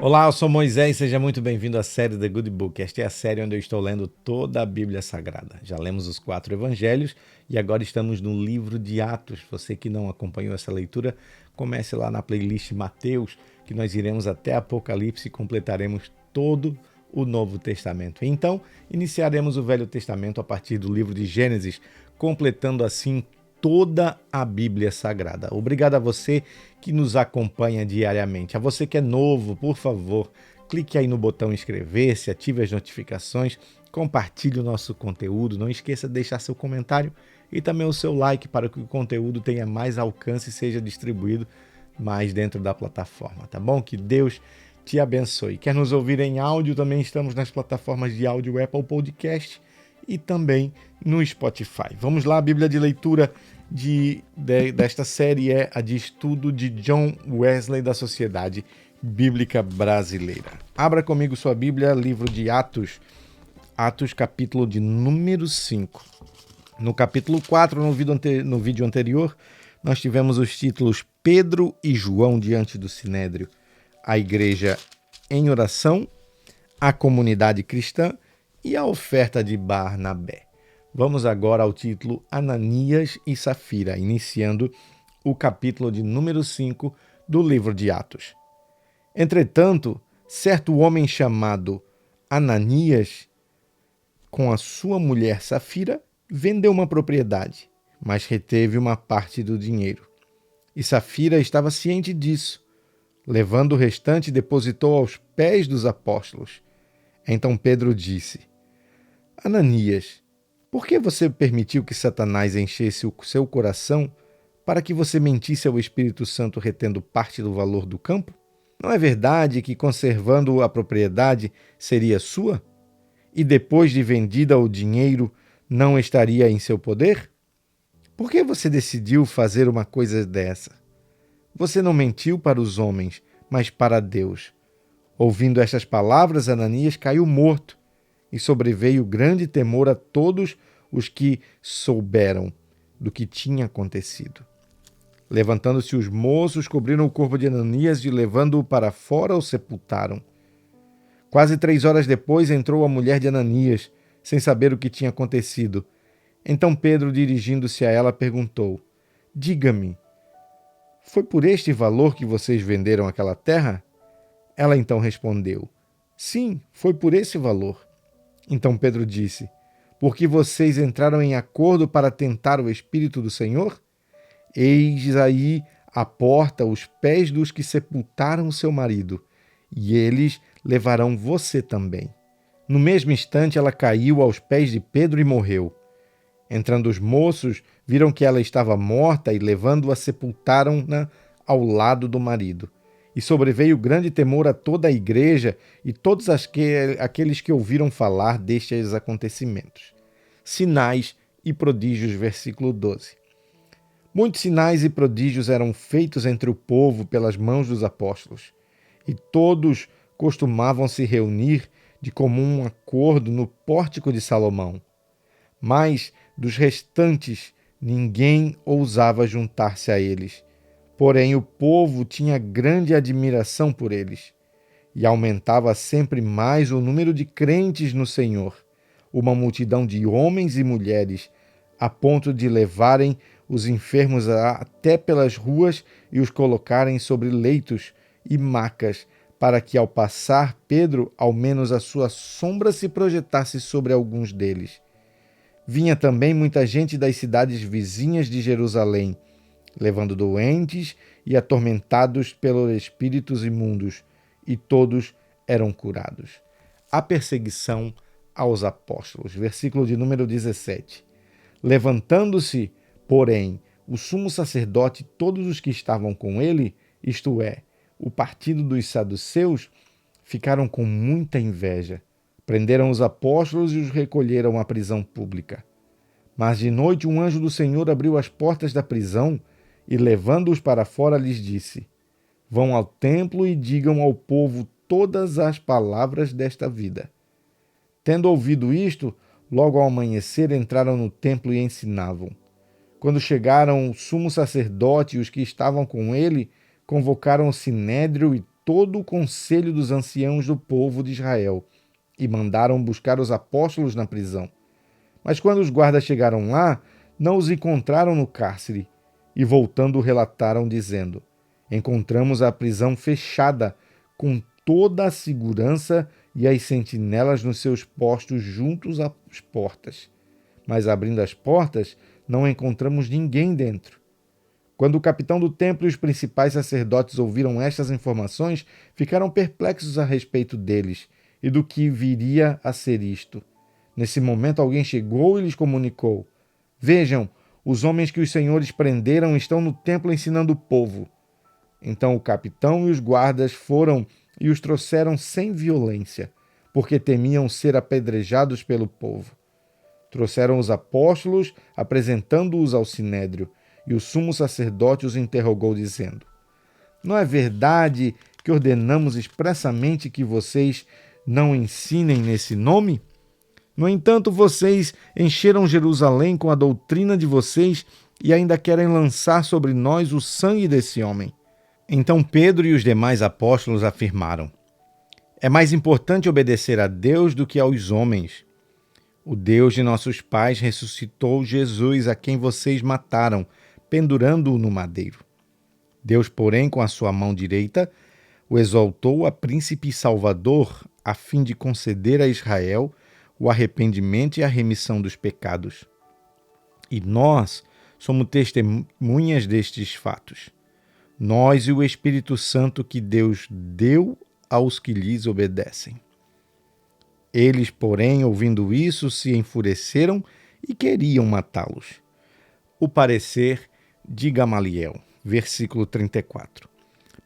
Olá, eu sou Moisés, seja muito bem-vindo à série The Good Book. Esta é a série onde eu estou lendo toda a Bíblia Sagrada. Já lemos os 4 evangelhos e agora estamos no livro de Atos. Você que não acompanhou essa leitura, comece lá na playlist Mateus, que nós iremos até Apocalipse e completaremos todo o Novo Testamento. Então, iniciaremos o Velho Testamento a partir do livro de Gênesis, completando assim toda a Bíblia Sagrada. Obrigado a você que nos acompanha diariamente. A você que é novo, por favor, clique aí no botão inscrever-se, ative as notificações, compartilhe o nosso conteúdo, não esqueça de deixar seu comentário e também o seu like para que o conteúdo tenha mais alcance e seja distribuído mais dentro da plataforma, tá bom? Que Deus te abençoe. Quer nos ouvir em áudio? Também estamos nas plataformas de áudio Apple Podcast e também no Spotify. Vamos lá, a Bíblia de leitura desta série é a de estudo de John Wesley da Sociedade Bíblica Brasileira. Abra comigo sua Bíblia, livro de Atos, Atos capítulo de número 5. No capítulo 4, no vídeo anterior, nós tivemos os títulos Pedro e João diante do Sinédrio, a igreja em oração, a comunidade cristã e a oferta de Barnabé. Vamos agora ao título Ananias e Safira, iniciando o capítulo de número 5 do livro de Atos. Entretanto, certo homem chamado Ananias, com a sua mulher Safira, vendeu uma propriedade, mas reteve uma parte do dinheiro. E Safira estava ciente disso. Levando o restante, depositou aos pés dos apóstolos. Então Pedro disse: Ananias, por que você permitiu que Satanás enchesse o seu coração para que você mentisse ao Espírito Santo retendo parte do valor do campo? Não é verdade que, conservando a propriedade, seria sua? E depois de vendida o dinheiro, não estaria em seu poder? Por que você decidiu fazer uma coisa dessa? Você não mentiu para os homens, mas para Deus. Ouvindo estas palavras, Ananias caiu morto, e sobreveio grande temor a todos os que souberam do que tinha acontecido. Levantando-se os moços, cobriram o corpo de Ananias e, levando-o para fora, o sepultaram. Quase 3 horas depois, entrou a mulher de Ananias, sem saber o que tinha acontecido. Então Pedro, dirigindo-se a ela, perguntou: Diga-me, foi por este valor que vocês venderam aquela terra? Ela então respondeu: Sim, foi por esse valor. Então Pedro disse: Porque vocês entraram em acordo para tentar o Espírito do Senhor? Eis aí à porta os pés dos que sepultaram o seu marido, e eles levarão você também. No mesmo instante ela caiu aos pés de Pedro e morreu. Entrando os moços, viram que ela estava morta e, levando-a, sepultaram-na ao lado do marido. E sobreveio grande temor a toda a igreja e todos aqueles que ouviram falar destes acontecimentos. Sinais e prodígios, versículo 12. Muitos sinais e prodígios eram feitos entre o povo pelas mãos dos apóstolos, e todos costumavam se reunir de comum acordo no pórtico de Salomão. Mas dos restantes ninguém ousava juntar-se a eles. Porém, o povo tinha grande admiração por eles, e aumentava sempre mais o número de crentes no Senhor, uma multidão de homens e mulheres, a ponto de levarem os enfermos até pelas ruas e os colocarem sobre leitos e macas, para que, ao passar Pedro, ao menos a sua sombra se projetasse sobre alguns deles. Vinha também muita gente das cidades vizinhas de Jerusalém, levando doentes e atormentados pelos espíritos imundos, e todos eram curados. A perseguição aos apóstolos. Versículo de número 17. Levantando-se, porém, o sumo sacerdote e todos os que estavam com ele, isto é, o partido dos saduceus, ficaram com muita inveja. Prenderam os apóstolos e os recolheram à prisão pública. Mas de noite um anjo do Senhor abriu as portas da prisão e, levando-os para fora, lhes disse: Vão ao templo e digam ao povo todas as palavras desta vida. Tendo ouvido isto, logo ao amanhecer entraram no templo e ensinavam. Quando chegaram o sumo sacerdote e os que estavam com ele, convocaram o sinédrio e todo o conselho dos anciãos do povo de Israel e mandaram buscar os apóstolos na prisão. Mas quando os guardas chegaram lá, não os encontraram no cárcere e, voltando, relataram, dizendo: encontramos a prisão fechada, com toda a segurança e as sentinelas nos seus postos juntos às portas. Mas, abrindo as portas, não encontramos ninguém dentro. Quando o capitão do templo e os principais sacerdotes ouviram estas informações, ficaram perplexos a respeito deles e do que viria a ser isto. Nesse momento, alguém chegou e lhes comunicou: vejam, os homens que os senhores prenderam estão no templo ensinando o povo. Então o capitão e os guardas foram e os trouxeram sem violência, porque temiam ser apedrejados pelo povo. Trouxeram os apóstolos, apresentando-os ao sinédrio, e o sumo sacerdote os interrogou, dizendo: não é verdade que ordenamos expressamente que vocês não ensinem nesse nome? No entanto, vocês encheram Jerusalém com a doutrina de vocês e ainda querem lançar sobre nós o sangue desse homem. Então Pedro e os demais apóstolos afirmaram: é mais importante obedecer a Deus do que aos homens. O Deus de nossos pais ressuscitou Jesus, a quem vocês mataram, pendurando-o no madeiro. Deus, porém, com a sua mão direita, o exaltou a príncipe e salvador, a fim de conceder a Israel o arrependimento e a remissão dos pecados. E nós somos testemunhas destes fatos. Nós e o Espírito Santo que Deus deu aos que lhes obedecem. Eles, porém, ouvindo isso, se enfureceram e queriam matá-los. O parecer de Gamaliel, versículo 34.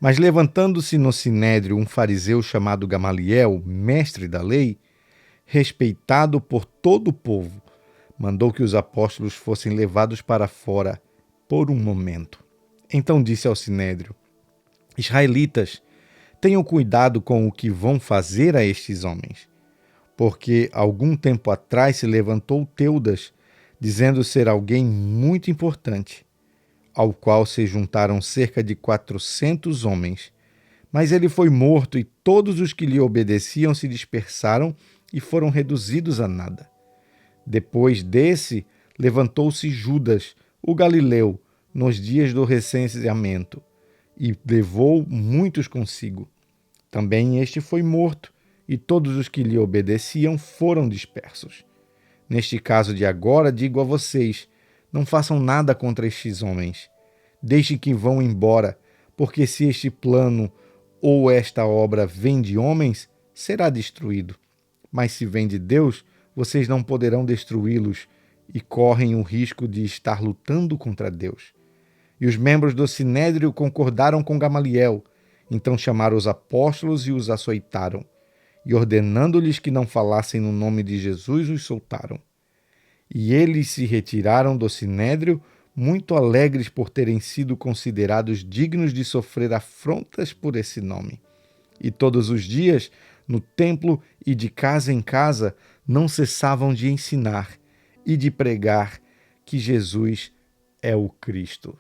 Mas levantando-se no sinédrio um fariseu chamado Gamaliel, mestre da lei, respeitado por todo o povo, mandou que os apóstolos fossem levados para fora por um momento. Então disse ao sinédrio: israelitas, tenham cuidado com o que vão fazer a estes homens, porque algum tempo atrás se levantou Teudas, dizendo ser alguém muito importante, ao qual se juntaram cerca de 400 homens. Mas ele foi morto e todos os que lhe obedeciam se dispersaram e foram reduzidos a nada. Depois desse, levantou-se Judas, o galileu, nos dias do recenseamento, e levou muitos consigo. Também este foi morto, e todos os que lhe obedeciam foram dispersos. Neste caso de agora, digo a vocês: não façam nada contra estes homens. Deixem que vão embora, porque se este plano ou esta obra vem de homens, será destruído. Mas se vem de Deus, vocês não poderão destruí-los e correm o risco de estar lutando contra Deus. E os membros do sinédrio concordaram com Gamaliel. Então chamaram os apóstolos e os açoitaram. E ordenando-lhes que não falassem no nome de Jesus, os soltaram. E eles se retiraram do sinédrio, muito alegres por terem sido considerados dignos de sofrer afrontas por esse nome. E todos os dias, no templo e de casa em casa, não cessavam de ensinar e de pregar que Jesus é o Cristo.